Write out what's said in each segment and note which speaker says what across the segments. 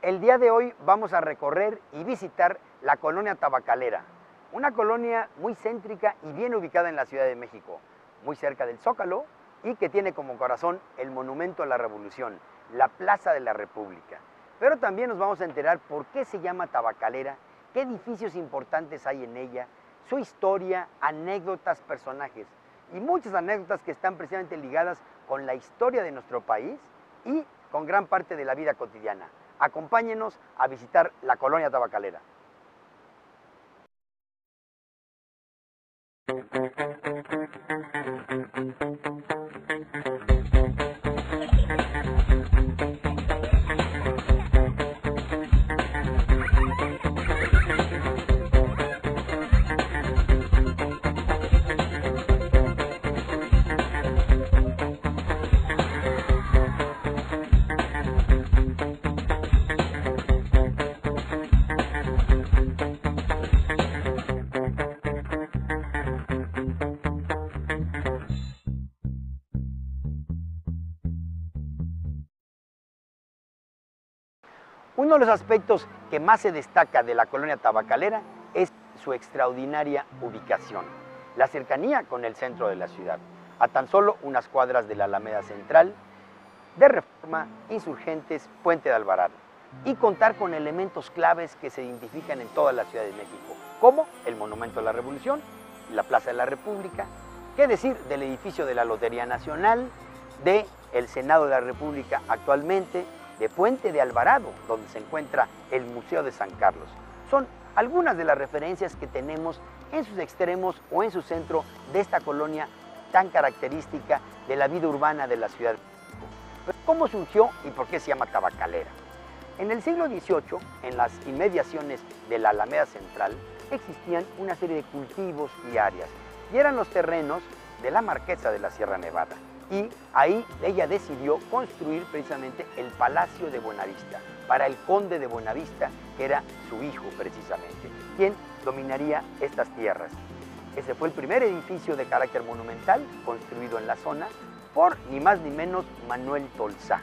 Speaker 1: El día de hoy vamos a recorrer y visitar la colonia Tabacalera, una colonia muy céntrica y bien ubicada en la Ciudad de México, muy cerca del Zócalo y que tiene como corazón el Monumento a la Revolución, la Plaza de la República. Pero también nos vamos a enterar por qué se llama Tabacalera, qué edificios importantes hay en ella, su historia, anécdotas, personajes y muchas anécdotas que están precisamente ligadas con la historia de nuestro país y con gran parte de la vida cotidiana. Acompáñenos a visitar la colonia Tabacalera. Uno de los aspectos que más se destaca de la colonia Tabacalera es su extraordinaria ubicación, la cercanía con el centro de la ciudad, a tan solo unas cuadras de la Alameda Central, de Reforma, Insurgentes, Puente de Alvarado, y contar con elementos claves que se identifican en toda la Ciudad de México, como el Monumento a la Revolución, la Plaza de la República, qué decir del edificio de la Lotería Nacional, del Senado de la República actualmente, de Puente de Alvarado, donde se encuentra el Museo de San Carlos. Son algunas de las referencias que tenemos en sus extremos o en su centro de esta colonia tan característica de la vida urbana de la Ciudad de México. Pero ¿cómo surgió y por qué se llama Tabacalera? En el siglo XVIII, en las inmediaciones de la Alameda Central, existían una serie de cultivos y áreas, y eran los terrenos de la Marquesa de la Sierra Nevada. Y ahí ella decidió construir precisamente el Palacio de Buenavista para el conde de Buenavista, que era su hijo precisamente, quien dominaría estas tierras. Ese fue el primer edificio de carácter monumental construido en la zona por ni más ni menos Manuel Tolsá,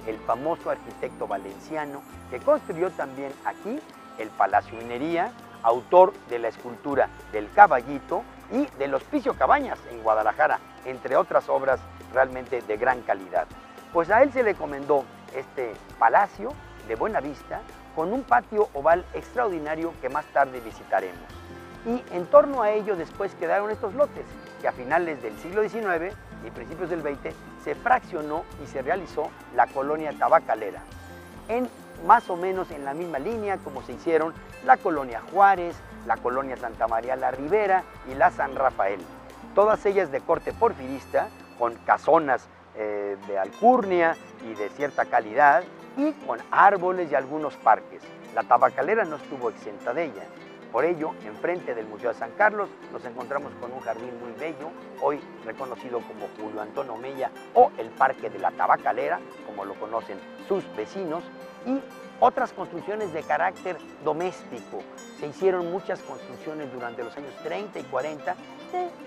Speaker 1: el famoso arquitecto valenciano que construyó también aquí el Palacio Minería, autor de la escultura del Caballito y del Hospicio Cabañas en Guadalajara, entre otras obras realmente de gran calidad. Pues a él se le encomendó este palacio de Buenavista con un patio oval extraordinario que más tarde visitaremos. Y en torno a ello después quedaron estos lotes, que a finales del siglo XIX y principios del XX se fraccionó y se realizó la colonia Tabacalera, en más o menos en la misma línea como se hicieron la colonia Juárez, la colonia Santa María la Ribera y la San Rafael, todas ellas de corte porfirista, con casonas de alcurnia y de cierta calidad y con árboles y algunos parques. La Tabacalera no estuvo exenta de ella. Por ello, enfrente del Museo de San Carlos nos encontramos con un jardín muy bello, hoy reconocido como Julio Antón Omeya o el Parque de la Tabacalera, como lo conocen sus vecinos, y otras construcciones de carácter doméstico. Se hicieron muchas construcciones durante los años 30 y 40 de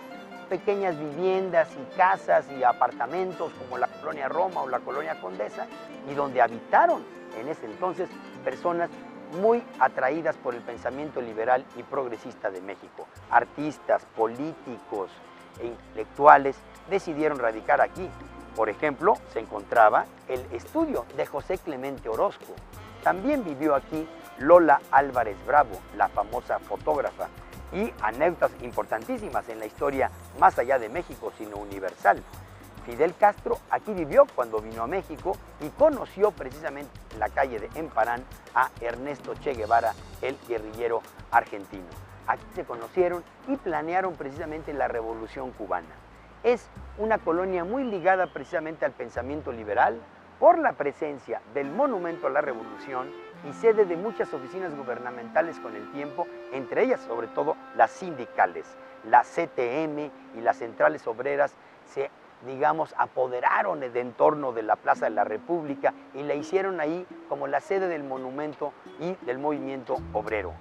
Speaker 1: pequeñas viviendas y casas y apartamentos como la colonia Roma o la colonia Condesa, y donde habitaron en ese entonces personas muy atraídas por el pensamiento liberal y progresista de México. Artistas, políticos e intelectuales decidieron radicar aquí. Por ejemplo, se encontraba el estudio de José Clemente Orozco. También vivió aquí Lola Álvarez Bravo, la famosa fotógrafa, y anécdotas importantísimas en la historia más allá de México, sino universal. Fidel Castro aquí vivió cuando vino a México y conoció precisamente en la calle de Emparán a Ernesto Che Guevara, el guerrillero argentino. Aquí se conocieron y planearon precisamente la Revolución Cubana. Es una colonia muy ligada precisamente al pensamiento liberal por la presencia del Monumento a la Revolución y sede de muchas oficinas gubernamentales con el tiempo, entre ellas sobre todo las sindicales. La CTM y las centrales obreras se, digamos, apoderaron de entorno de la Plaza de la República y la hicieron ahí como la sede del monumento y del movimiento obrero.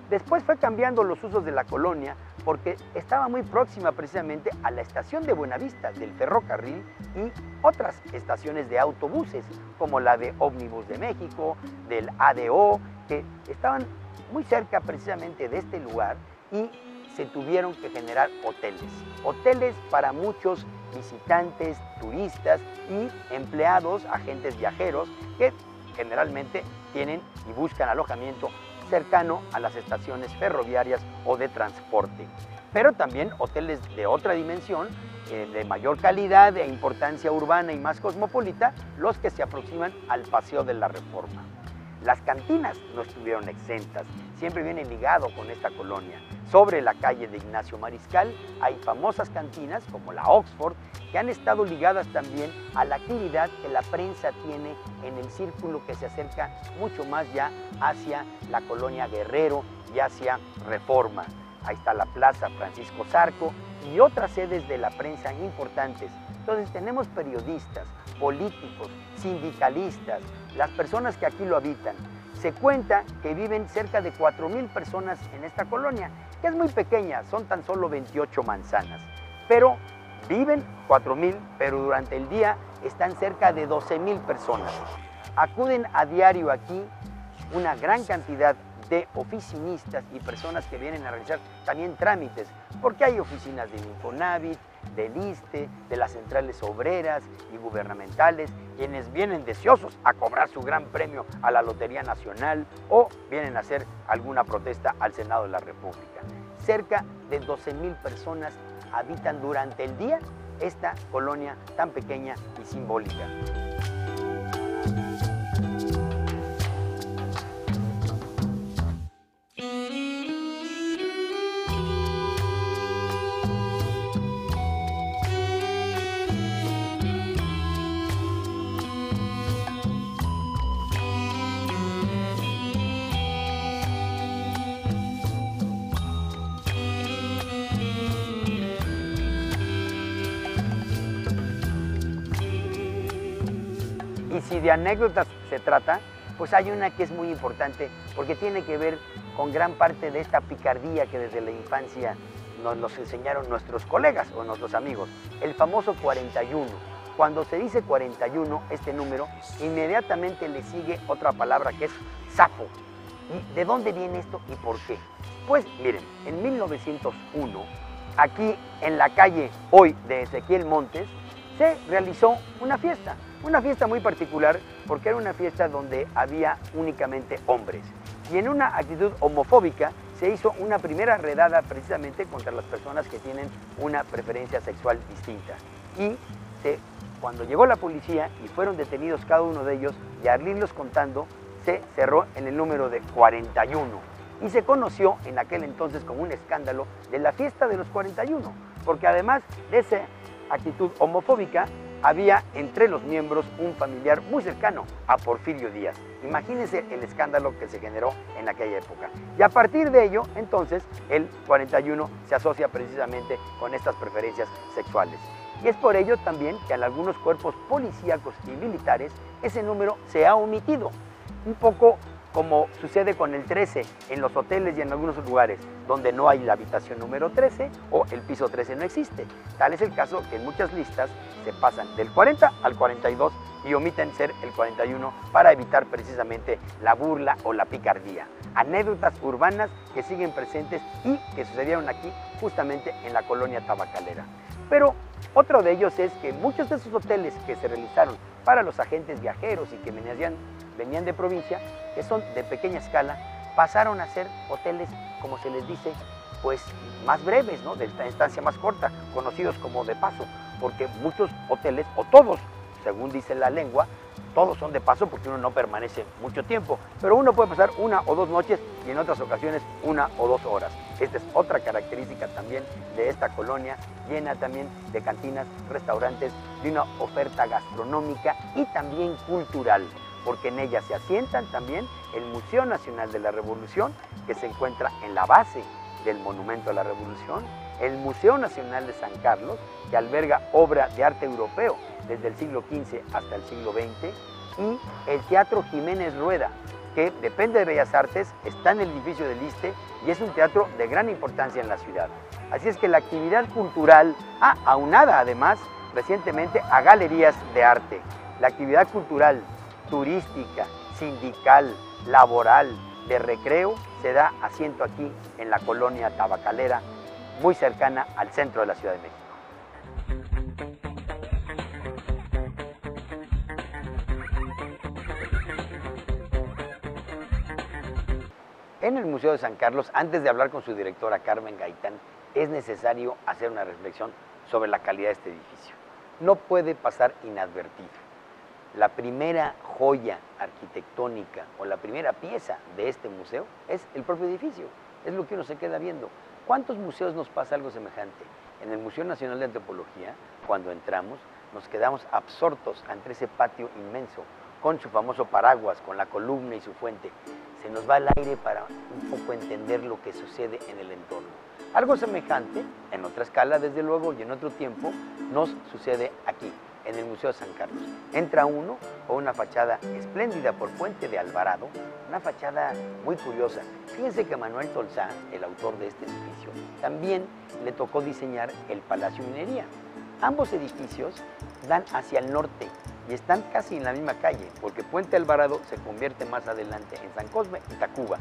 Speaker 1: Después fue cambiando los usos de la colonia porque estaba muy próxima precisamente a la estación de Buenavista del ferrocarril y otras estaciones de autobuses, como la de Ómnibus de México, del ADO, que estaban muy cerca precisamente de este lugar y se tuvieron que generar hoteles. Hoteles para muchos visitantes, turistas y empleados, agentes viajeros, que generalmente tienen y buscan alojamiento cercano a las estaciones ferroviarias o de transporte. Pero también hoteles de otra dimensión, de mayor calidad, de importancia urbana y más cosmopolita, los que se aproximan al Paseo de la Reforma. Las cantinas no estuvieron exentas, siempre viene ligado con esta colonia. Sobre la calle de Ignacio Mariscal hay famosas cantinas como la Oxford, que han estado ligadas también a la actividad que la prensa tiene en el círculo que se acerca mucho más ya hacia la colonia Guerrero y hacia Reforma. Ahí está la Plaza Francisco Zarco y otras sedes de la prensa importantes. Entonces tenemos periodistas, políticos, sindicalistas, las personas que aquí lo habitan. Se cuenta que viven cerca de 4,000 personas en esta colonia, que es muy pequeña, son tan solo 28 manzanas. Pero viven 4,000, pero durante el día están cerca de 12,000 personas. Acuden a diario aquí una gran cantidad de oficinistas y personas que vienen a realizar también trámites, porque hay oficinas del Infonavit, del ISSSTE, de las centrales obreras y gubernamentales, quienes vienen deseosos a cobrar su gran premio a la Lotería Nacional o vienen a hacer alguna protesta al Senado de la República. Cerca de 12,000 personas habitan durante el día esta colonia tan pequeña y simbólica. Y si de anécdotas se trata, pues hay una que es muy importante porque tiene que ver con gran parte de esta picardía que desde la infancia nos enseñaron nuestros colegas o nuestros amigos, el famoso 41. Cuando se dice 41, este número, inmediatamente le sigue otra palabra que es sapo. ¿Y de dónde viene esto y por qué? Pues miren, en 1901, aquí en la calle hoy de Ezequiel Montes, se realizó una fiesta muy particular porque era una fiesta donde había únicamente hombres. Y en una actitud homofóbica se hizo una primera redada precisamente contra las personas que tienen una preferencia sexual distinta. Y cuando llegó la policía y fueron detenidos cada uno de ellos, y al irlos contando, se cerró en el número de 41. Y se conoció en aquel entonces como un escándalo de la fiesta de los 41, porque además de esa actitud homofóbica, había entre los miembros un familiar muy cercano a Porfirio Díaz. Imagínense el escándalo que se generó en aquella época. Y a partir de ello, entonces, el 41 se asocia precisamente con estas preferencias sexuales. Y es por ello también que en algunos cuerpos policíacos y militares ese número se ha omitido. Un poco como sucede con el 13 en los hoteles y en algunos lugares donde no hay la habitación número 13 o el piso 13 no existe. Tal es el caso que en muchas listas se pasan del 40 al 42 y omiten ser el 41 para evitar precisamente la burla o la picardía. Anécdotas urbanas que siguen presentes y que sucedieron aquí justamente en la colonia tabacalera. Pero otro de ellos es que muchos de esos hoteles que se realizaron para los agentes viajeros y que venían de provincia, que son de pequeña escala, pasaron a ser hoteles, como se les dice, pues más breves, ¿no? De estancia más corta, conocidos como de paso, porque muchos hoteles, o todos, según dice la lengua, todos son de paso porque uno no permanece mucho tiempo, pero uno puede pasar 1 o 2 noches y en otras ocasiones 1 o 2 horas. Esta es otra característica también de esta colonia, llena también de cantinas, restaurantes, de una oferta gastronómica y también cultural, porque en ella se asientan también el Museo Nacional de la Revolución, que se encuentra en la base del Monumento a la Revolución, el Museo Nacional de San Carlos, que alberga obra de arte europeo desde el siglo XV hasta el siglo XX, y el Teatro Jiménez Rueda, que depende de Bellas Artes, está en el edificio del ISSSTE y es un teatro de gran importancia en la ciudad. Así es que la actividad cultural, aunada además recientemente a galerías de arte, la actividad cultural, turística, sindical, laboral, de recreo, se da asiento aquí en la colonia tabacalera, muy cercana al centro de la Ciudad de México. En el Museo de San Carlos, antes de hablar con su directora Carmen Gaitán, es necesario hacer una reflexión sobre la calidad de este edificio. No puede pasar inadvertido. La primera joya arquitectónica o la primera pieza de este museo es el propio edificio, es lo que uno se queda viendo. ¿Cuántos museos nos pasa algo semejante? En el Museo Nacional de Antropología, cuando entramos, nos quedamos absortos ante ese patio inmenso, con su famoso paraguas, con la columna y su fuente. Se nos va el aire para un poco entender lo que sucede en el entorno. Algo semejante, en otra escala desde luego y en otro tiempo, nos sucede aquí, en el Museo de San Carlos. Entra uno con una fachada espléndida por Puente de Alvarado, una fachada muy curiosa. Fíjense que Manuel Tolsá, el autor de este edificio, también le tocó diseñar el Palacio Minería. Ambos edificios dan hacia el norte y están casi en la misma calle, porque Puente Alvarado se convierte más adelante en San Cosme y Tacuba,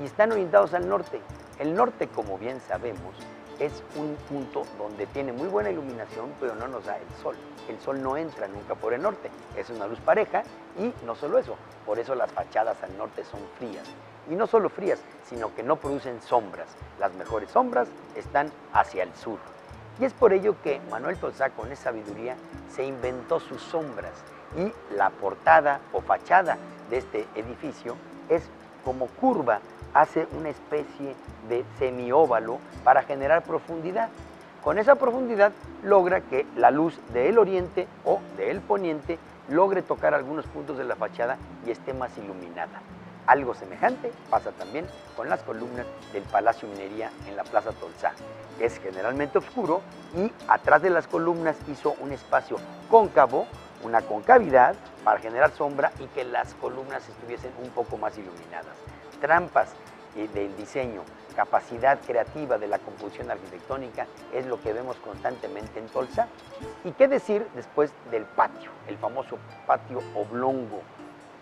Speaker 1: y están orientados al norte. El norte, como bien sabemos, es un punto donde tiene muy buena iluminación, pero no nos da el sol. El sol no entra nunca por el norte, es una luz pareja y no solo eso, por eso las fachadas al norte son frías. Y no solo frías, sino que no producen sombras. Las mejores sombras están hacia el sur. Y es por ello que Manuel Tolsá, con esa sabiduría, se inventó sus sombras. Y la portada o fachada de este edificio es como curva, hace una especie de semióvalo para generar profundidad. Con esa profundidad logra que la luz del oriente o del poniente logre tocar algunos puntos de la fachada y esté más iluminada. Algo semejante pasa también con las columnas del Palacio Minería en la Plaza Tolsá, que es generalmente oscuro y atrás de las columnas hizo un espacio cóncavo, una concavidad para generar sombra y que las columnas estuviesen un poco más iluminadas. Trampas del diseño, capacidad creativa de la composición arquitectónica es lo que vemos constantemente en Tolsá. ¿Y qué decir después del patio? El famoso patio oblongo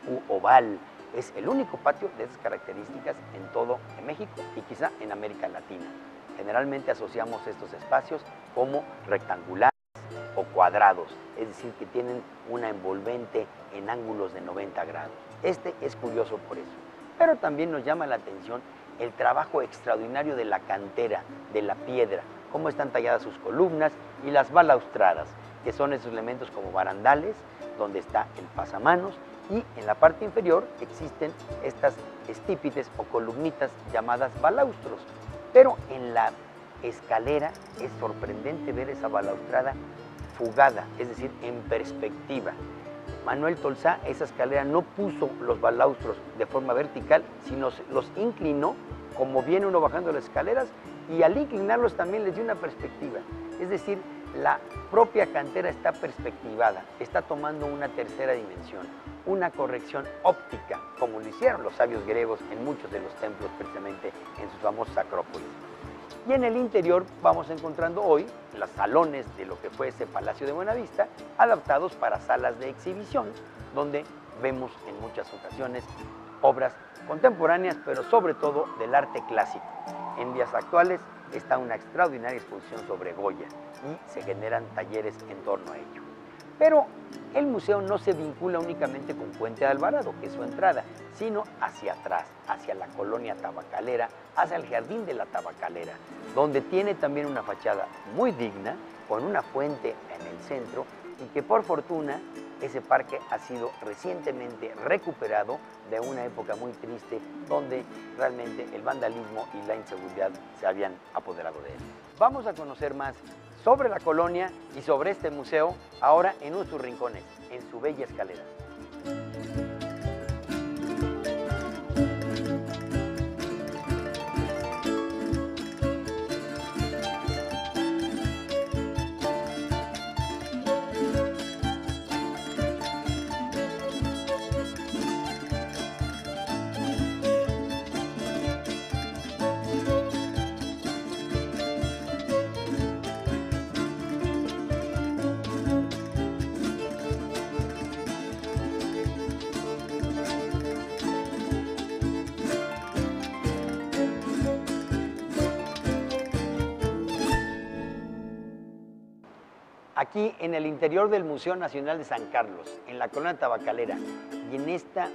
Speaker 1: u oval. Es el único patio de esas características en todo México y quizá en América Latina. Generalmente asociamos estos espacios como rectangulares o cuadrados, es decir, que tienen una envolvente en ángulos de 90 grados. Este es curioso por eso. Pero también nos llama la atención el trabajo extraordinario de la cantera, de la piedra, cómo están talladas sus columnas y las balaustradas, que son esos elementos como barandales, donde está el pasamanos, y en la parte inferior existen estas estípites o columnitas llamadas balaustros. Pero en la escalera es sorprendente ver esa balaustrada fugada, es decir, en perspectiva. Manuel Tolsá, esa escalera no puso los balaustros de forma vertical, sino los inclinó, como viene uno bajando las escaleras, y al inclinarlos también les dio una perspectiva. Es decir, la propia cantera está perspectivada, está tomando una tercera dimensión, una corrección óptica, como lo hicieron los sabios griegos en muchos de los templos, precisamente en sus famosas acrópolis. Y en el interior vamos encontrando hoy los salones de lo que fue ese Palacio de Buenavista, adaptados para salas de exhibición, donde vemos en muchas ocasiones obras contemporáneas, pero sobre todo del arte clásico. En días actuales está una extraordinaria exposición sobre Goya y se generan talleres en torno a ello. Pero el museo no se vincula únicamente con Puente de Alvarado, que es su entrada, sino hacia atrás, hacia la colonia tabacalera, hacia el jardín de la tabacalera, donde tiene también una fachada muy digna, con una fuente en el centro, y que por fortuna ese parque ha sido recientemente recuperado de una época muy triste, donde realmente el vandalismo y la inseguridad se habían apoderado de él. Vamos a conocer más sobre la colonia y sobre este museo ahora en uno de sus rincones, en su bella escalera. Aquí en el interior del Museo Nacional de San Carlos, en la colonia tabacalera, y en esta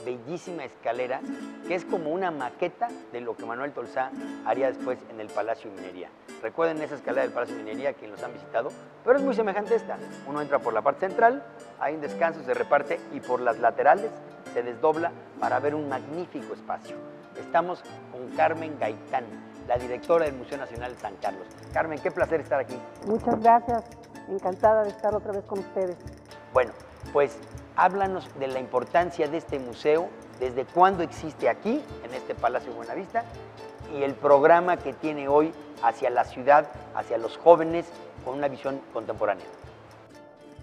Speaker 1: bellísima escalera, que es como una maqueta de lo que Manuel Tolsá haría después en el Palacio de Minería. Recuerden esa escalera del Palacio de Minería, quienes los han visitado, pero es muy semejante a esta. Uno entra por la parte central, hay un descanso, se reparte, y por las laterales se desdobla para ver un magnífico espacio. Estamos con Carmen Gaitán, la directora del Museo Nacional de San Carlos. Carmen, qué placer estar aquí.
Speaker 2: Muchas gracias, encantada de estar otra vez con ustedes.
Speaker 1: Bueno, pues háblanos de la importancia de este museo, desde cuándo existe aquí, en este Palacio de Buenavista, y el programa que tiene hoy hacia la ciudad, hacia los jóvenes, con una visión contemporánea.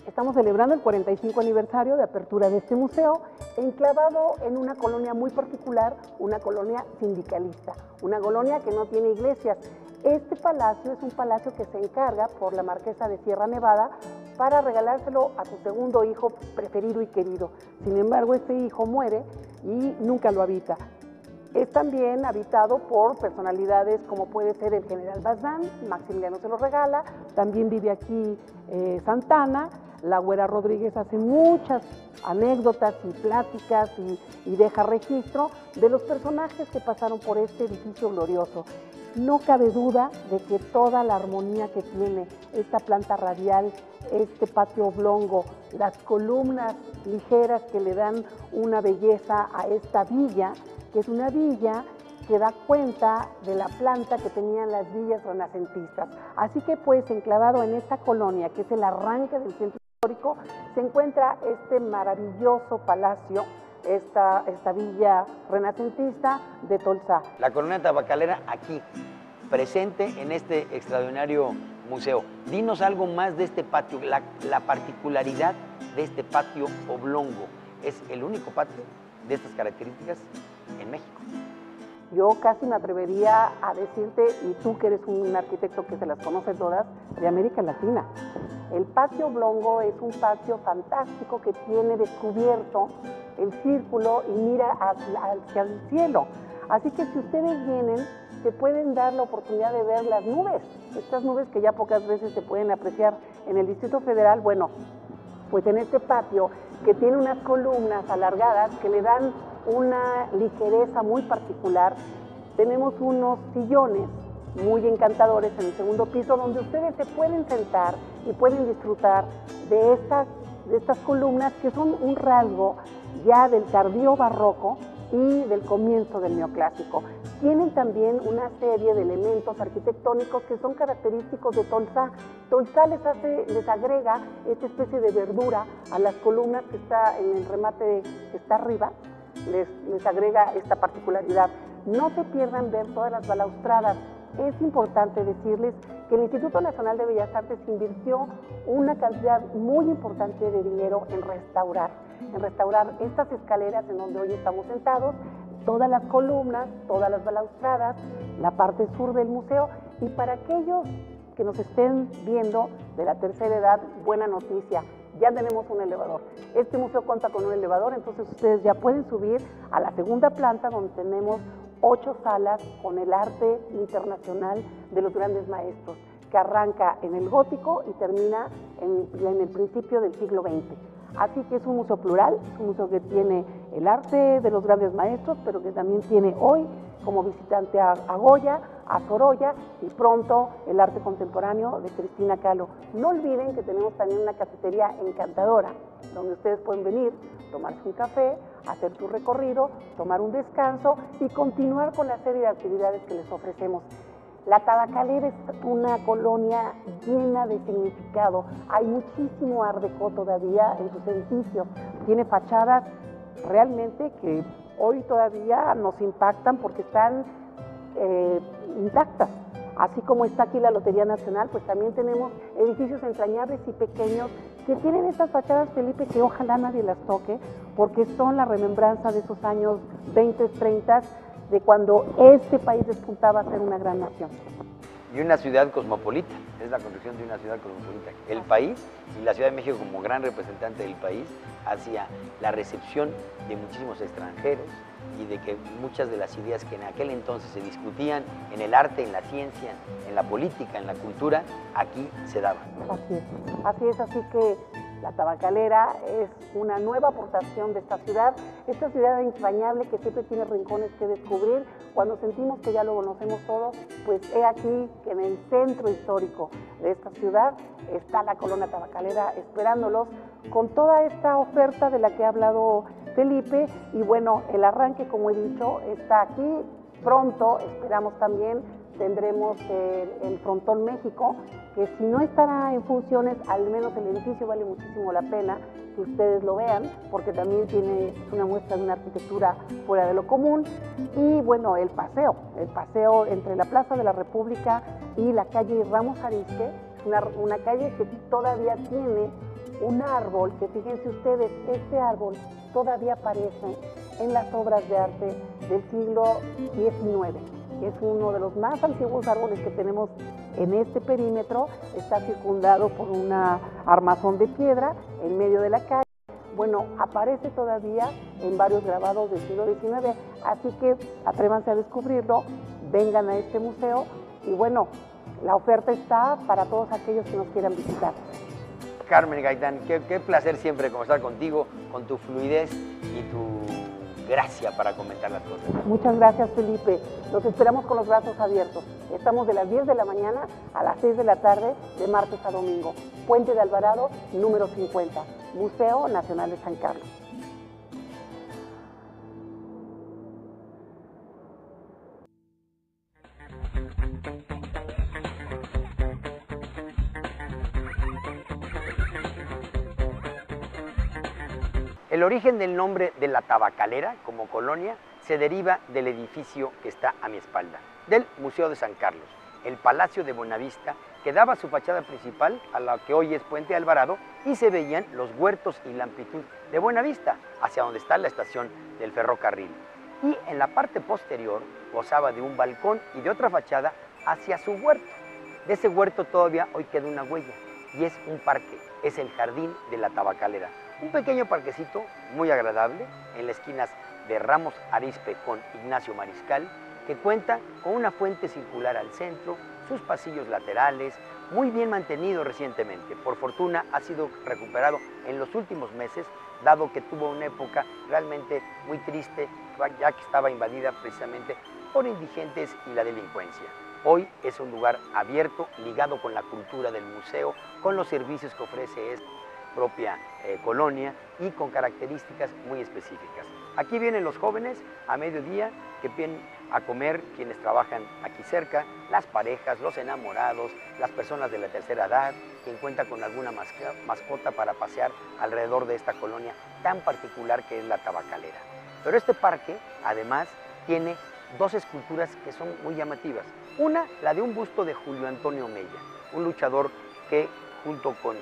Speaker 2: Estamos celebrando el 45 aniversario de apertura de este museo, enclavado en una colonia muy particular, una colonia sindicalista, una colonia que no tiene iglesias. Este palacio es un palacio que se encarga por la marquesa de Sierra Nevada para regalárselo a su segundo hijo preferido y querido. Sin embargo, este hijo muere y nunca lo habita. Es también habitado por personalidades como puede ser el general Bazán, Maximiliano se lo regala, también vive aquí Santana, la Güera Rodríguez hace muchas anécdotas y pláticas y deja registro de los personajes que pasaron por este edificio glorioso. No cabe duda de que toda la armonía que tiene esta planta radial, este patio oblongo, las columnas ligeras que le dan una belleza a esta villa, que es una villa que da cuenta de la planta que tenían las villas renacentistas. Así que pues enclavado en esta colonia, que es el arranque del centro histórico, se encuentra este maravilloso palacio, esta villa renacentista de Tolsá.
Speaker 1: La colonia tabacalera aquí, presente en este extraordinario museo. Dinos algo más de este patio, la particularidad de este patio oblongo. Es el único patio de estas características en México.
Speaker 2: Yo casi me atrevería a decirte, y tú que eres un arquitecto que se las conoce todas, de América Latina. El patio oblongo es un patio fantástico que tiene descubierto el círculo y mira hacia el cielo. Así que si ustedes vienen, se pueden dar la oportunidad de ver las nubes, estas nubes que ya pocas veces se pueden apreciar en el Distrito Federal. Bueno, pues en este patio que tiene unas columnas alargadas que le dan una ligereza muy particular, tenemos unos sillones muy encantadores en el segundo piso donde ustedes se pueden sentar y pueden disfrutar de estas columnas que son un rasgo ya del tardío barroco y del comienzo del neoclásico. Tienen también una serie de elementos arquitectónicos que son característicos de Tolsá. Tolsá les agrega esta especie de verdura a las columnas que está en el remate que está arriba, les agrega esta particularidad. No se pierdan ver todas las balaustradas. Es importante decirles que el Instituto Nacional de Bellas Artes invirtió una cantidad muy importante de dinero en restaurar estas escaleras en donde hoy estamos sentados, todas las columnas, todas las balaustradas, la parte sur del museo. Y para aquellos que nos estén viendo de la tercera edad, buena noticia, ya tenemos un elevador. Este museo cuenta con un elevador, entonces ustedes ya pueden subir a la segunda planta donde tenemos 8 salas con el arte internacional de los grandes maestros, que arranca en el gótico y termina en el principio del siglo XX. Así que es un museo plural, es un museo que tiene el arte de los grandes maestros, pero que también tiene hoy como visitante a Goya, a Sorolla y pronto el arte contemporáneo de Cristina Kahlo. No olviden que tenemos también una cafetería encantadora, donde ustedes pueden venir, tomarse un café, hacer su recorrido, tomar un descanso y continuar con la serie de actividades que les ofrecemos. La Tabacalera es una colonia llena de significado. Hay muchísimo art déco todavía en sus edificios. Tiene fachadas realmente que hoy todavía nos impactan porque están intactas. Así como está aquí la Lotería Nacional, pues también tenemos edificios entrañables y pequeños que tienen estas fachadas, Felipe, que ojalá nadie las toque, porque son la remembranza de esos años 20, 30, de cuando este país despuntaba a ser una gran nación.
Speaker 1: Y una ciudad cosmopolita, es la construcción de una ciudad cosmopolita. El país y la Ciudad de México como gran representante del país hacia la recepción de muchísimos extranjeros, y de que muchas de las ideas que en aquel entonces se discutían en el arte, en la ciencia, en la política, en la cultura, aquí se daban.
Speaker 2: Así es, así que la Tabacalera es una nueva aportación de esta ciudad entrañable que siempre tiene rincones que descubrir. Cuando sentimos que ya lo conocemos todo, pues he aquí que en el centro histórico de esta ciudad está la Colonia Tabacalera esperándolos con toda esta oferta de la que ha hablado Felipe. Y bueno, el arranque, como he dicho, está aquí. Pronto, esperamos también, tendremos el Frontón México, que si no estará en funciones, al menos el edificio vale muchísimo la pena que ustedes lo vean, porque también tiene una muestra de una arquitectura fuera de lo común. Y bueno, el paseo entre la Plaza de la República y la calle Ramos Arizpe, una calle que todavía tiene un árbol, que fíjense ustedes, este árbol todavía aparece en las obras de arte del siglo XIX. Es uno de los más antiguos árboles que tenemos en este perímetro. Está circundado por una armazón de piedra en medio de la calle. Bueno, aparece todavía en varios grabados del siglo XIX, así que atrévanse a descubrirlo, vengan a este museo y bueno, la oferta está para todos aquellos que nos quieran visitar.
Speaker 1: Carmen Gaitán, qué placer siempre conversar contigo, con tu fluidez y tu gracia para comentar las cosas.
Speaker 2: Muchas gracias, Felipe. Los esperamos con los brazos abiertos. Estamos de las 10 de la mañana a las 6 de la tarde, de martes a domingo. Puente de Alvarado, número 50, Museo Nacional de San Carlos.
Speaker 1: El origen del nombre de la Tabacalera como colonia se deriva del edificio que está a mi espalda, del Museo de San Carlos, el Palacio de Buenavista, que daba su fachada principal a la que hoy es Puente Alvarado, y se veían los huertos y la amplitud de Buenavista, hacia donde está la estación del ferrocarril. Y en la parte posterior gozaba de un balcón y de otra fachada hacia su huerto. De ese huerto todavía hoy queda una huella, y es un parque, es el Jardín de la Tabacalera. Un pequeño parquecito muy agradable en las esquinas de Ramos Arizpe con Ignacio Mariscal, que cuenta con una fuente circular al centro, sus pasillos laterales, muy bien mantenido recientemente. Por fortuna ha sido recuperado en los últimos meses, dado que tuvo una época realmente muy triste, ya que estaba invadida precisamente por indigentes y la delincuencia. Hoy es un lugar abierto, ligado con la cultura del museo, con los servicios que ofrece esta propia colonia y con características muy específicas. Aquí vienen los jóvenes a mediodía que vienen a comer, quienes trabajan aquí cerca, las parejas, los enamorados, las personas de la tercera edad, quien cuenta con alguna mascota para pasear alrededor de esta colonia tan particular que es la Tabacalera. Pero este parque, además, tiene dos esculturas que son muy llamativas. Una, la de un busto de Julio Antonio Mella, un luchador que junto con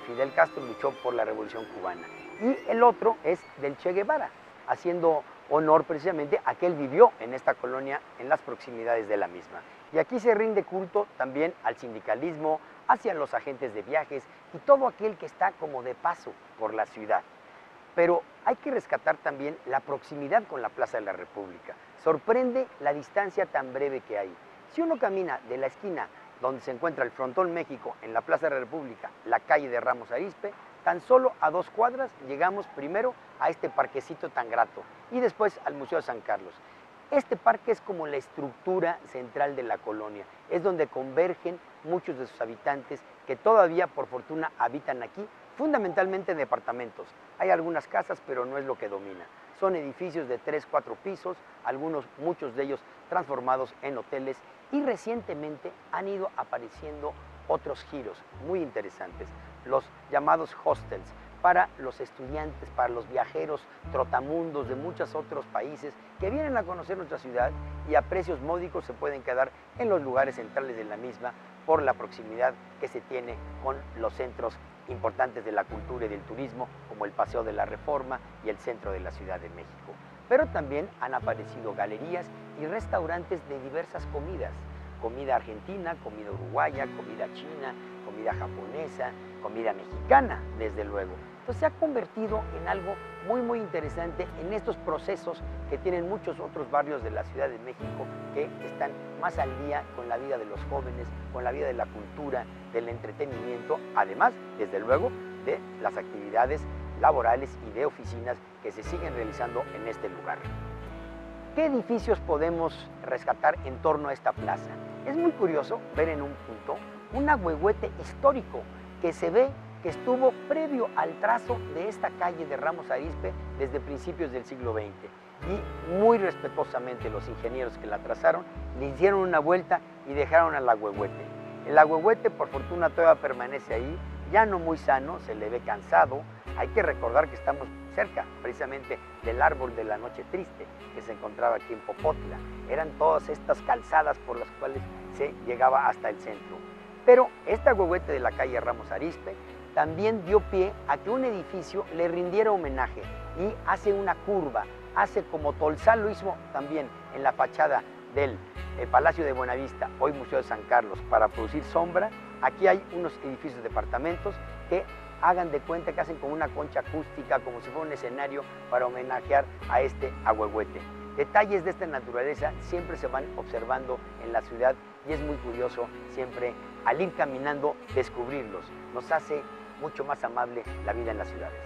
Speaker 1: Fidel Castro luchó por la Revolución Cubana. Y el otro es del Che Guevara, haciendo honor precisamente a que él vivió en esta colonia, en las proximidades de la misma. Y aquí se rinde culto también al sindicalismo, hacia los agentes de viajes y todo aquel que está como de paso por la ciudad. Pero hay que rescatar también la proximidad con la Plaza de la República. Sorprende la distancia tan breve que hay. Si uno camina de la esquina donde se encuentra el Frontón México en la Plaza de la República, la calle de Ramos Arizpe, tan solo a 2 cuadras llegamos primero a este parquecito tan grato y después al Museo de San Carlos. Este parque es como la estructura central de la colonia, es donde convergen muchos de sus habitantes que todavía por fortuna habitan aquí, fundamentalmente en departamentos. Hay algunas casas, pero no es lo que domina. Son edificios de 3, 4 pisos, muchos de ellos transformados en hoteles, y recientemente han ido apareciendo otros giros muy interesantes, los llamados hostels, para los estudiantes, para los viajeros trotamundos de muchos otros países que vienen a conocer nuestra ciudad y a precios módicos se pueden quedar en los lugares centrales de la misma por la proximidad que se tiene con los centros importantes de la cultura y del turismo, como el Paseo de la Reforma y el centro de la Ciudad de México. Pero también han aparecido galerías y restaurantes de diversas comidas, comida argentina, comida uruguaya, comida china, comida japonesa, comida mexicana, desde luego. Entonces se ha convertido en algo muy interesante en estos procesos que tienen muchos otros barrios de la Ciudad de México que están más al día con la vida de los jóvenes, con la vida de la cultura, del entretenimiento, además, desde luego, de las actividades laborales y de oficinas que se siguen realizando en este lugar. ¿Qué edificios podemos rescatar en torno a esta plaza? Es muy curioso ver en un punto un ahuehuete histórico que se ve que estuvo previo al trazo de esta calle de Ramos Arizpe desde principios del siglo XX. Y muy respetuosamente los ingenieros que la trazaron le hicieron una vuelta y dejaron al ahuehuete. El ahuehuete, por fortuna, todavía permanece ahí, ya no muy sano, se le ve cansado. Hay que recordar que estamos cerca precisamente del árbol de la noche triste que se encontraba aquí en Popotla. Eran todas estas calzadas por las cuales se llegaba hasta el centro. Pero este ahuehuete de la calle Ramos Arizpe también dio pie a que un edificio le rindiera homenaje y hace una curva, hace como Tolsal lo hizo también en la fachada del Palacio de Buenavista, hoy Museo de San Carlos, para producir sombra. Aquí hay unos edificios de departamentos que hagan de cuenta que hacen como una concha acústica, como si fuera un escenario para homenajear a este ahuehuete. Detalles de esta naturaleza siempre se van observando en la ciudad y es muy curioso siempre al ir caminando descubrirlos. Nos hace mucho más amable la vida en las ciudades.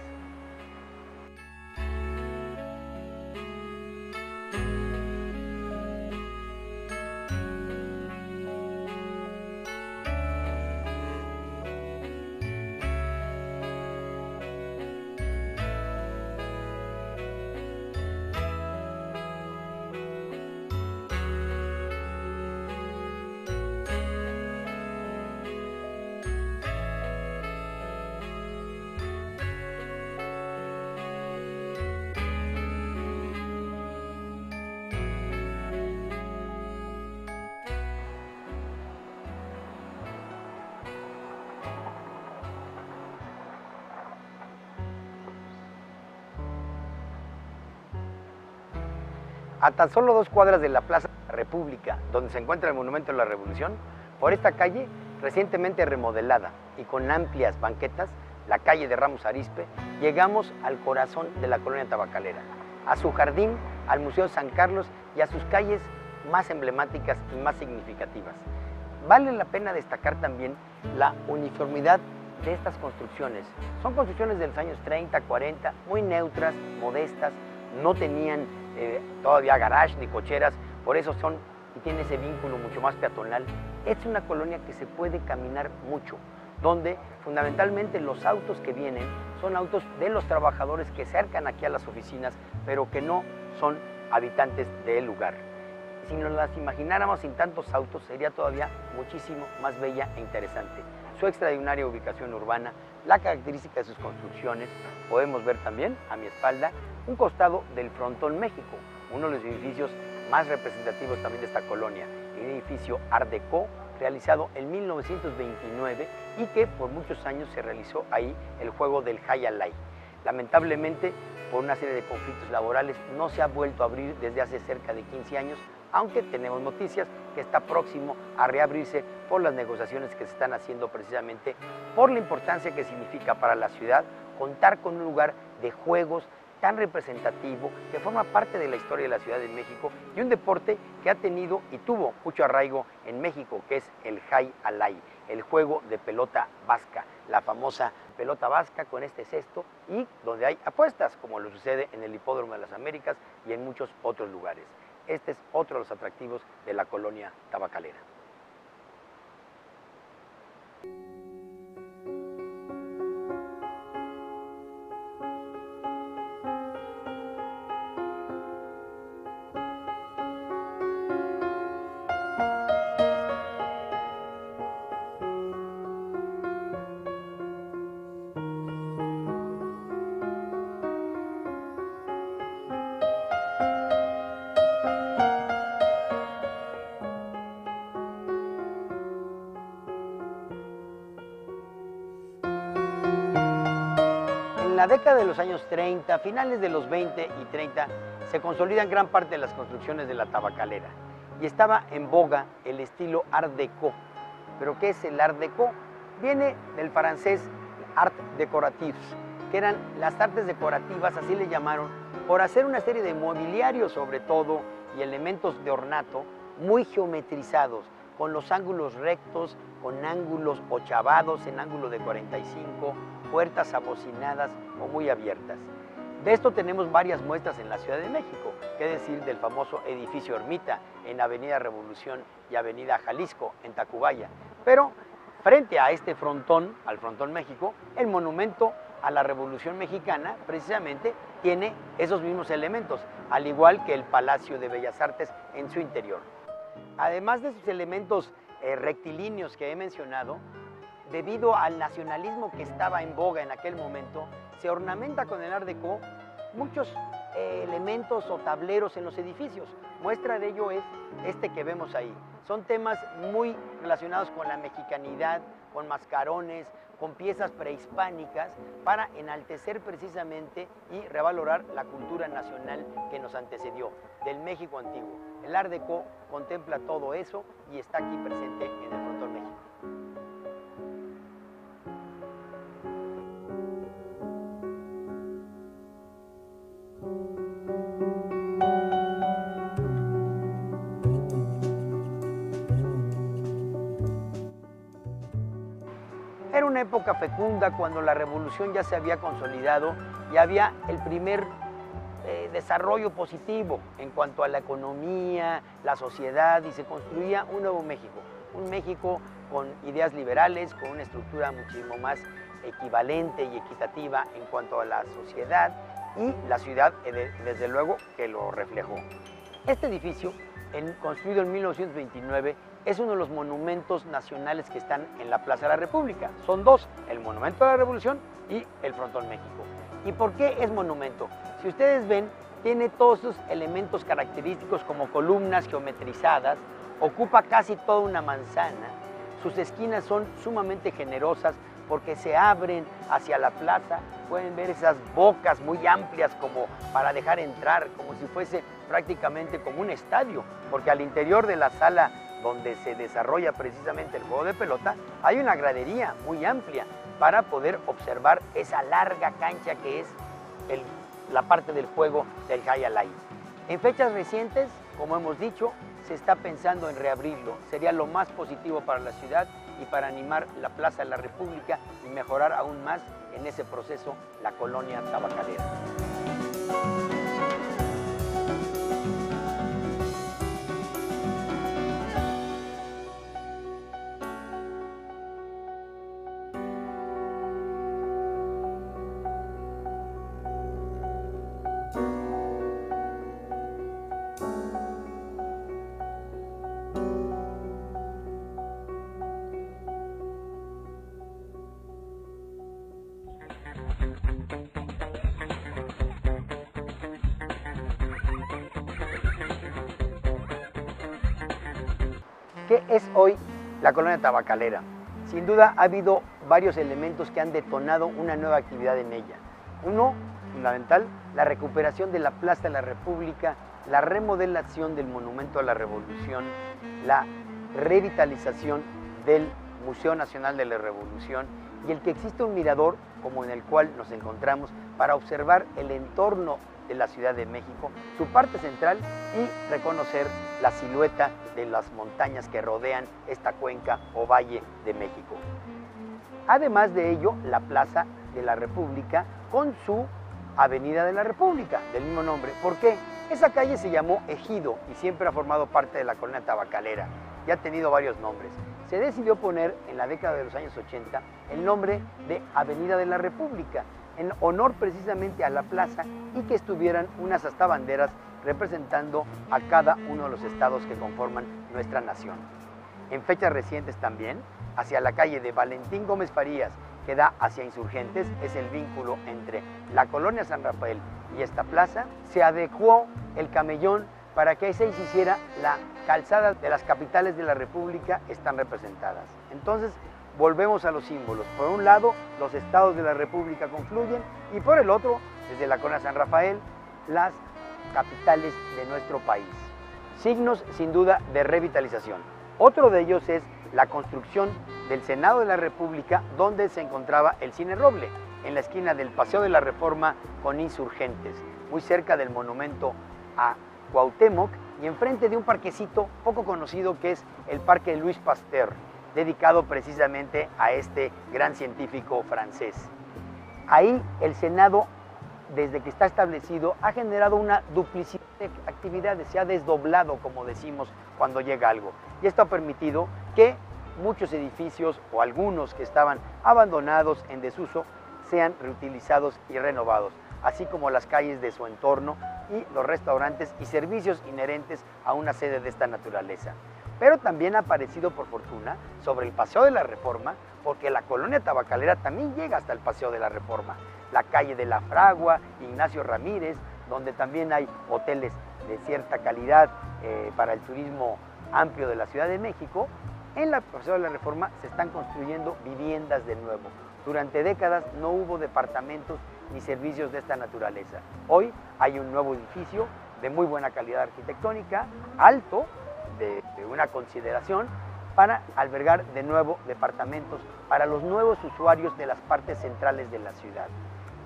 Speaker 1: A tan solo 2 cuadras de la Plaza República, donde se encuentra el Monumento de la Revolución, por esta calle, recientemente remodelada y con amplias banquetas, la calle de Ramos Arizpe, llegamos al corazón de la colonia tabacalera, a su jardín, al Museo de San Carlos y a sus calles más emblemáticas y más significativas. Vale la pena destacar también la uniformidad de estas construcciones. Son construcciones de los años 30, 40, muy neutras, modestas, no tenían todavía garage ni cocheras, por eso son y tiene ese vínculo mucho más peatonal. Es una colonia que se puede caminar mucho, donde fundamentalmente los autos que vienen son autos de los trabajadores que se acercan aquí a las oficinas, pero que no son habitantes del lugar. Si nos las imagináramos sin tantos autos, sería todavía muchísimo más bella e interesante. Su extraordinaria ubicación urbana, la característica de sus construcciones, podemos ver también a mi espalda un costado del Frontón México, uno de los edificios más representativos también de esta colonia, el edificio Art Deco, realizado en 1929 y que por muchos años se realizó ahí el juego del Jai Alai. Lamentablemente, por una serie de conflictos laborales, no se ha vuelto a abrir desde hace cerca de 15 años, aunque tenemos noticias que está próximo a reabrirse por las negociaciones que se están haciendo precisamente por la importancia que significa para la ciudad contar con un lugar de juegos tan representativo, que forma parte de la historia de la Ciudad de México y un deporte que ha tenido y tuvo mucho arraigo en México, que es el Jai Alai, el juego de pelota vasca, la famosa pelota vasca con este cesto y donde hay apuestas, como lo sucede en el Hipódromo de las Américas y en muchos otros lugares. Este es otro de los atractivos de la colonia tabacalera. En la década de los años 30, finales de los 20 y 30, se consolidan gran parte de las construcciones de la tabacalera y estaba en boga el estilo Art Deco. ¿Pero qué es el Art Deco? Viene del francés Art Décoratif, que eran las artes decorativas, así le llamaron, por hacer una serie de mobiliarios sobre todo y elementos de ornato muy geometrizados, con los ángulos rectos, con ángulos ochavados en ángulo de 45, puertas abocinadas o muy abiertas. De esto tenemos varias muestras en la Ciudad de México, qué decir del famoso edificio Ermita en Avenida Revolución y Avenida Jalisco en Tacubaya. Pero frente a este frontón, al Frontón México, el monumento a la Revolución Mexicana precisamente tiene esos mismos elementos, al igual que el Palacio de Bellas Artes en su interior. Además de esos elementos rectilíneos que he mencionado, debido al nacionalismo que estaba en boga en aquel momento, se ornamenta con el Art Deco muchos elementos o tableros en los edificios. Muestra de ello es este que vemos ahí. Son temas muy relacionados con la mexicanidad, con mascarones, con piezas prehispánicas, para enaltecer precisamente y revalorar la cultura nacional que nos antecedió, del México antiguo. El Art Deco contempla todo eso y está aquí presente en el Frontón México. Era una época fecunda cuando la revolución ya se había consolidado y había el primer desarrollo positivo en cuanto a la economía, la sociedad, y se construía un nuevo México, un México con ideas liberales, con una estructura muchísimo más equivalente y equitativa en cuanto a la sociedad, y la ciudad, desde luego, que lo reflejó. Este edificio, construido en 1929, es uno de los monumentos nacionales que están en la Plaza de la República. Son dos, el Monumento a la Revolución y el Frontón México. ¿Y por qué es monumento? Si ustedes ven, tiene todos esos elementos característicos como columnas geometrizadas, ocupa casi toda una manzana, sus esquinas son sumamente generosas porque se abren hacia la plaza, pueden ver esas bocas muy amplias como para dejar entrar, como si fuese prácticamente como un estadio, porque al interior de la sala donde se desarrolla precisamente el juego de pelota, hay una gradería muy amplia para poder observar esa larga cancha que es la parte del juego del Jai Alai. En fechas recientes, como hemos dicho, se está pensando en reabrirlo. Sería lo más positivo para la ciudad y para animar la Plaza de la República y mejorar aún más en ese proceso la colonia tabacalera. ¿Qué es hoy la colonia tabacalera? Sin duda ha habido varios elementos que han detonado una nueva actividad en ella. Uno, fundamental, la recuperación de la Plaza de la República, la remodelación del Monumento a la Revolución, la revitalización del Museo Nacional de la Revolución y el que existe un mirador como en el cual nos encontramos para observar el entorno de la Ciudad de México, su parte central, y reconocer la silueta de las montañas que rodean esta cuenca o valle de México. Además de ello, la Plaza de la República con su Avenida de la República, del mismo nombre. ¿Por qué? Esa calle se llamó Ejido y siempre ha formado parte de la colonia tabacalera y ha tenido varios nombres. Se decidió poner en la década de los años 80 el nombre de Avenida de la República, en honor precisamente a la plaza, y que estuvieran unas hasta banderas representando a cada uno de los estados que conforman nuestra nación. En fechas recientes también, hacia la calle de Valentín Gómez Farías, que da hacia Insurgentes, es el vínculo entre la colonia San Rafael y esta plaza, se adecuó el camellón para que ahí se hiciera la calzada de las capitales de la República, están representadas. Entonces, volvemos a los símbolos. Por un lado, los estados de la República confluyen, y por el otro, desde la colonia San Rafael, las capitales de nuestro país. Signos, sin duda, de revitalización. Otro de ellos es la construcción del Senado de la República, donde se encontraba el Cine Roble. en la esquina del Paseo de la Reforma con Insurgentes, muy cerca del monumento a Cuauhtémoc y enfrente de un parquecito poco conocido que es el Parque Louis Pasteur, dedicado precisamente a este gran científico francés. Ahí el Senado, desde que está establecido, ha generado una duplicidad de actividades, se ha desdoblado, como decimos, cuando llega algo. Y esto ha permitido que muchos edificios o algunos que estaban abandonados en desuso sean reutilizados y renovados, así como las calles de su entorno y los restaurantes y servicios inherentes a una sede de esta naturaleza. Pero también ha aparecido, por fortuna, sobre el Paseo de la Reforma, porque la colonia tabacalera también llega hasta el Paseo de la Reforma, la calle de la Fragua, Ignacio Ramírez, donde también hay hoteles de cierta calidad para el turismo amplio de la Ciudad de México. En la Paseo de la Reforma se están construyendo viviendas de nuevo. Durante décadas no hubo departamentos ni servicios de esta naturaleza. Hoy hay un nuevo edificio de muy buena calidad arquitectónica, alto, de una consideración, para albergar de nuevo departamentos para los nuevos usuarios de las partes centrales de la ciudad.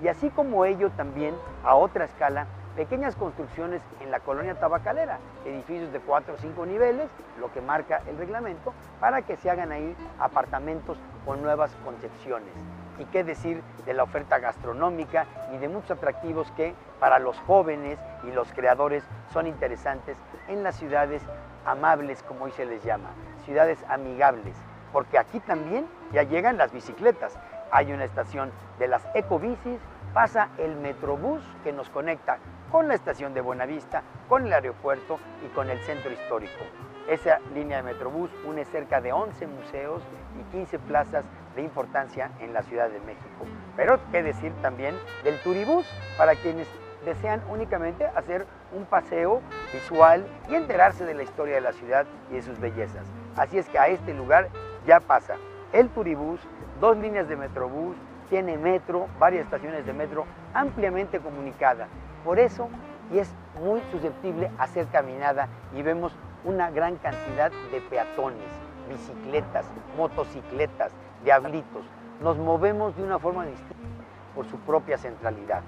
Speaker 1: Y así como ello también, a otra escala, pequeñas construcciones en la colonia tabacalera, edificios de 4 o 5 niveles, lo que marca el reglamento, para que se hagan ahí apartamentos con nuevas concepciones. Y qué decir de la oferta gastronómica y de muchos atractivos que para los jóvenes y los creadores son interesantes en las ciudades amables, como hoy se les llama, ciudades amigables, porque aquí también ya llegan las bicicletas. Hay una estación de las ecobicis, pasa el Metrobús que nos conecta con la estación de Buenavista, con el aeropuerto y con el centro histórico. Esa línea de Metrobús une cerca de 11 museos y 15 plazas de importancia en la Ciudad de México. Pero qué decir también del Turibús, para quienes desean únicamente hacer un paseo visual y enterarse de la historia de la ciudad y de sus bellezas. Así es que a este lugar ya pasa el Turibús, 2 líneas de Metrobús, tiene metro, varias estaciones de metro ampliamente comunicadas. Por eso, y es muy susceptible a ser caminada, y vemos una gran cantidad de peatones, bicicletas, motocicletas, diablitos. Nos movemos de una forma distinta por su propia centralidad.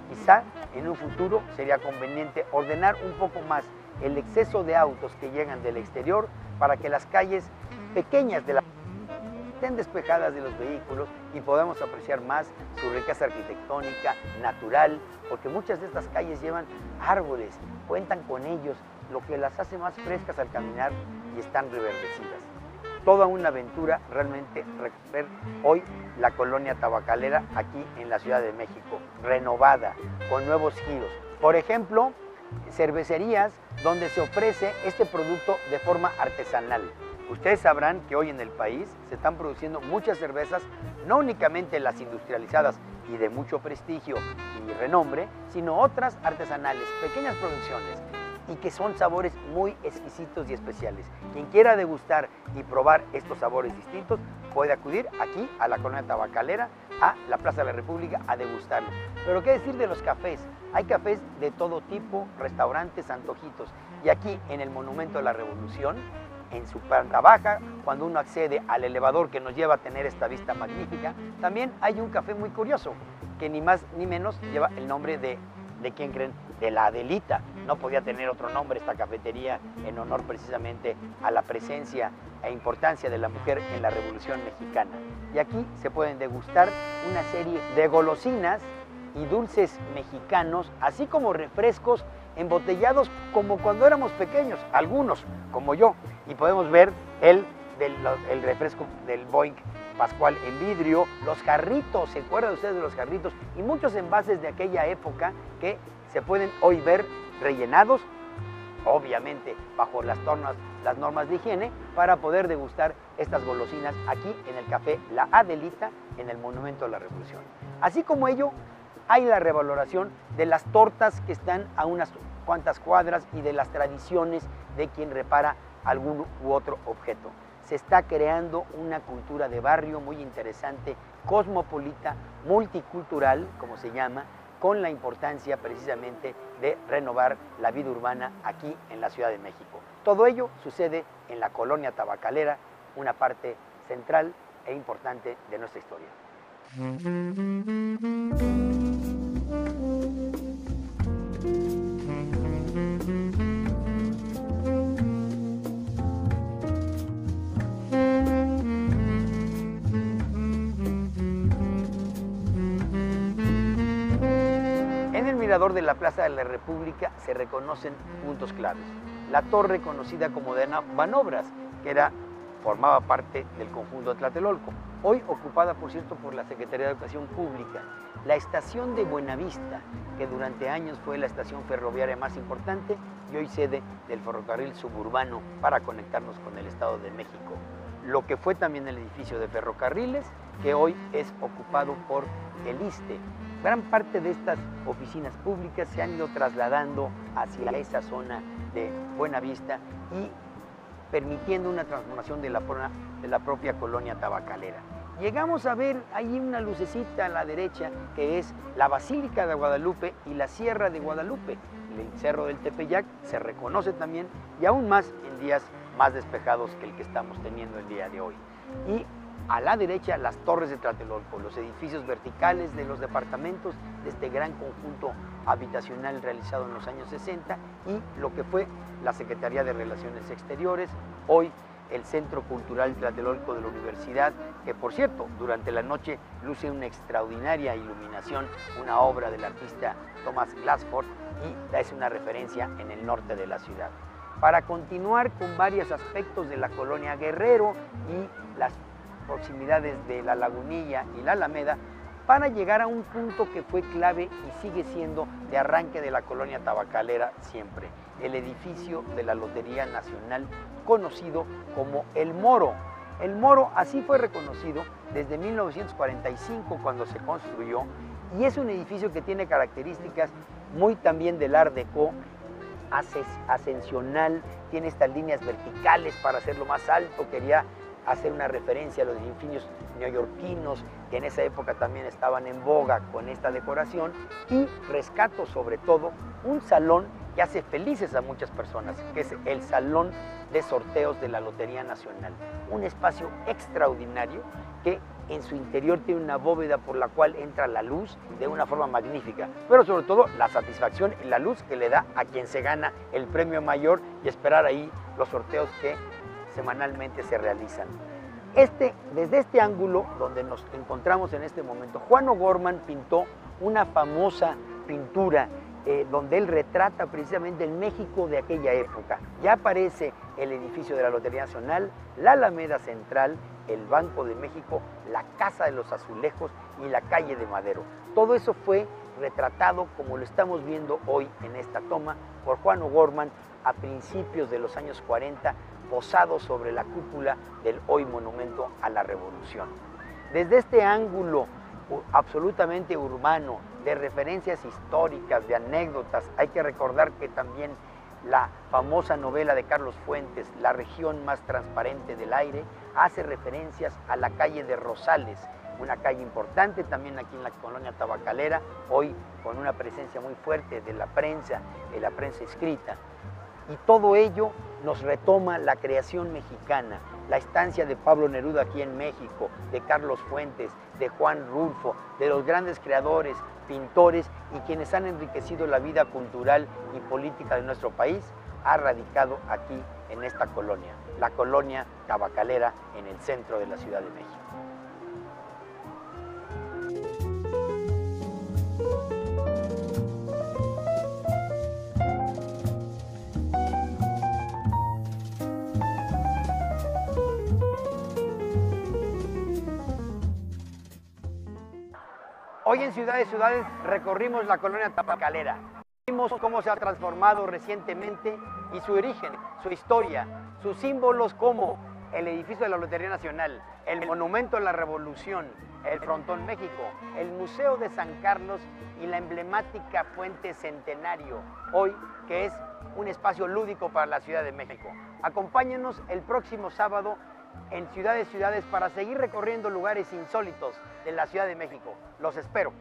Speaker 1: Quizá en un futuro sería conveniente ordenar un poco más el exceso de autos que llegan del exterior para que las calles pequeñas de la estén despejadas de los vehículos y podamos apreciar más su riqueza arquitectónica, natural, porque muchas de estas calles llevan árboles, cuentan con ellos, lo que las hace más frescas al caminar y están reverdecidas. Toda una aventura realmente recorrer hoy la colonia tabacalera aquí en la Ciudad de México, renovada, con nuevos giros. Por ejemplo, cervecerías donde se ofrece este producto de forma artesanal. Ustedes sabrán que hoy en el país se están produciendo muchas cervezas, no únicamente las industrializadas y de mucho prestigio y renombre, sino otras artesanales, pequeñas producciones, y que son sabores muy exquisitos y especiales. Quien quiera degustar y probar estos sabores distintos puede acudir aquí a la colonia tabacalera, a la Plaza de la República, a degustarlo. Pero qué decir de los cafés. Hay cafés de todo tipo, restaurantes, antojitos. Y aquí en el Monumento de la Revolución, en su planta baja, cuando uno accede al elevador que nos lleva a tener esta vista magnífica, también hay un café muy curioso, que ni más ni menos lleva el nombre ¿de quién creen? De la Adelita. No podía tener otro nombre esta cafetería en honor precisamente a la presencia e importancia de la mujer en la Revolución Mexicana. Y aquí se pueden degustar una serie de golosinas y dulces mexicanos, así como refrescos embotellados como cuando éramos pequeños, algunos como yo, y podemos ver el refresco del Boing Pascual en vidrio, los jarritos, ¿se acuerdan ustedes de los jarritos? Y muchos envases de aquella época que se pueden hoy ver rellenados, obviamente bajo las normas de higiene, para poder degustar estas golosinas aquí en el Café La Adelita, en el Monumento de la Revolución. Así como ello, hay la revaloración de las tortas que están a unas cuantas cuadras y de las tradiciones de quien repara algún u otro objeto. Se está creando una cultura de barrio muy interesante, cosmopolita, multicultural, como se llama, con la importancia precisamente de renovar la vida urbana aquí en la Ciudad de México. Todo ello sucede en la colonia tabacalera, una parte central e importante de nuestra historia. En el mirador de la Plaza de la República se reconocen puntos claves. La torre conocida como de Banobras, que formaba parte del conjunto de Tlatelolco, hoy ocupada, por cierto, por la Secretaría de Educación Pública. La estación de Buenavista, que durante años fue la estación ferroviaria más importante y hoy sede del ferrocarril suburbano para conectarnos con el Estado de México. Lo que fue también el edificio de ferrocarriles, que hoy es ocupado por el ISSSTE. Gran parte de estas oficinas públicas se han ido trasladando hacia esa zona de Buenavista y permitiendo una transformación de la propia colonia tabacalera. Llegamos a ver ahí una lucecita a la derecha, que es la Basílica de Guadalupe y la Sierra de Guadalupe. El Cerro del Tepeyac se reconoce también, y aún más en días más despejados que el que estamos teniendo el día de hoy. Y a la derecha, las torres de Tlatelolco, los edificios verticales de los departamentos de este gran conjunto habitacional realizado en los años 60 y lo que fue la Secretaría de Relaciones Exteriores, hoy el Centro Cultural Tlatelolco de la Universidad, que por cierto, durante la noche luce una extraordinaria iluminación, una obra del artista Thomas Glassford, y es una referencia en el norte de la ciudad. Para continuar con varios aspectos de la colonia Guerrero y las proximidades de la Lagunilla y la Alameda, para llegar a un punto que fue clave y sigue siendo de arranque de la colonia tabacalera siempre, el edificio de la Lotería Nacional, conocido como El Moro. El Moro así fue reconocido desde 1945 cuando se construyó, y es un edificio que tiene características muy también del Art Deco, ascensional, tiene estas líneas verticales para hacerlo más alto. Quería hacer una referencia a los edificios neoyorquinos que en esa época también estaban en boga con esta decoración, y rescato sobre todo un salón que hace felices a muchas personas, que es el Salón de Sorteos de la Lotería Nacional, un espacio extraordinario que en su interior tiene una bóveda por la cual entra la luz de una forma magnífica, pero sobre todo la satisfacción y la luz que le da a quien se gana el premio mayor y esperar ahí los sorteos que semanalmente se realizan. Desde este ángulo donde nos encontramos en este momento, Juan O'Gorman pintó una famosa pintura donde él retrata precisamente el México de aquella época. Ya aparece el edificio de la Lotería Nacional, la Alameda Central, el Banco de México, la Casa de los Azulejos y la Calle de Madero. Todo eso fue retratado, como lo estamos viendo hoy en esta toma, por Juan O'Gorman a principios de los años 40, posado sobre la cúpula del hoy Monumento a la Revolución. Desde este ángulo absolutamente urbano, de referencias históricas, de anécdotas, hay que recordar que también la famosa novela de Carlos Fuentes, La región más transparente del aire, hace referencias a la calle de Rosales, una calle importante también aquí en la colonia tabacalera, hoy con una presencia muy fuerte de la prensa escrita. Y todo ello nos retoma la creación mexicana, la estancia de Pablo Neruda aquí en México, de Carlos Fuentes, de Juan Rulfo, de los grandes creadores, pintores y quienes han enriquecido la vida cultural y política de nuestro país, ha radicado aquí en esta colonia, la colonia tabacalera en el centro de la Ciudad de México. Hoy en Ciudades recorrimos la colonia tabacalera. Vimos cómo se ha transformado recientemente y su origen, su historia, sus símbolos como el edificio de la Lotería Nacional, el Monumento a la Revolución, el Frontón México, el Museo de San Carlos y la emblemática Fuente Centenario, hoy que es un espacio lúdico para la Ciudad de México. Acompáñenos el próximo sábado en Ciudades para seguir recorriendo lugares insólitos de la Ciudad de México. Los espero.